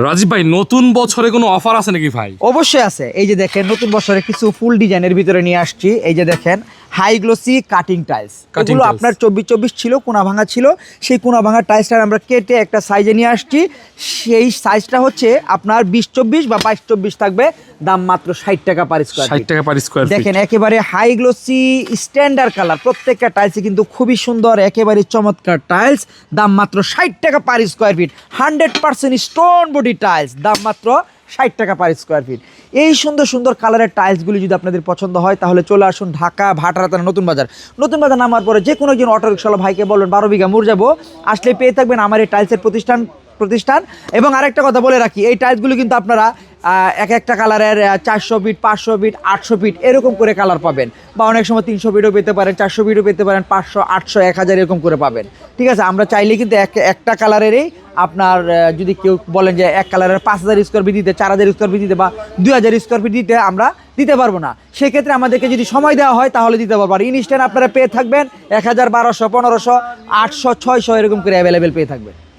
রাজীব ভাই, নতুন বছরে কোনো অফার আছে নাকি ভাই? অবশ্যই আছে। এই যে দেখেন, নতুন বছরে কিছু ফুল ডিজাইনের ভিতরে নিয়ে আসছি। এই যে দেখেন, হাই গ্লোসি কাটিং টাইলস। এগুলো আপনার 24 ছিল, কোনা ভাঙা ছিল, সেই কোনা ভাঙা টাইলসটা আমরা কেটে একটা সাইজে নিয়ে আসছি। সেই সাইজটা হচ্ছে আপনার 20-24 বা 22-24 থাকবে। দাম মাত্র 60 টাকা পার স্কয়ার ফিট। 60 টাকা পার স্কয়ার ফিট। দেখেন একেবারে হাই গ্লোসি স্ট্যান্ডার্ড কালার, প্রত্যেকটা টাইলসই কিন্তু খুবই সুন্দর, একেবারে চমৎকার টাইলস। দাম মাত্র 60 টাকা per square feet. 100% stone body tiles, দাম মাত্র 60 টাকা পার স্কয়ার ফিট। এই সুন্দর সুন্দর কালারের টাইলসগুলি যদি আপনাদের পছন্দ হয় তাহলে চলে আসুন ঢাকা ভাটারা থানা নতুন বাজার। নতুন বাজার নামার পরে যে কোনো একজন অটো রিক্সাওয়ালা ভাইকে বলবেন 12 বিঘা মোড় যাবো, আসলে পেয়ে থাকবেন আমার এই টাইলসের প্রতিষ্ঠান। এবং আরেকটা কথা বলে রাখি, এই টাইলসগুলো কিন্তু আপনারা এক একটা কালারের 400 ফিট, 500 ফিট, 800 ফিট এরকম করে কালার পাবেন, বা অনেক সময় 300 ফিটও পেতে পারেন, 400 ফিটও পেতে পারেন, 500, 800, 1000 এরকম করে পাবেন। ঠিক আছে, আমরা চাইলে কিন্তু একটা কালারেরই আপনার, যদি কেউ বলেন যে এক কালারের 5000 স্কোয়ার ফিট দিতে, 4000 স্কোয়ার ফিট দিতে বা 2000 স্কোয়ার ফিট দিতে, আমরা দিতে পারবো না। সেক্ষেত্রে আমাদেরকে যদি সময় দেওয়া হয় তাহলে দিতে পারবো। আর ইনস্ট্যান্ট আপনারা পেয়ে থাকবেন 1000, 1200, 1500, 800, 600 এরকম করে অ্যাভেলেবেল পেয়ে থাকবেন।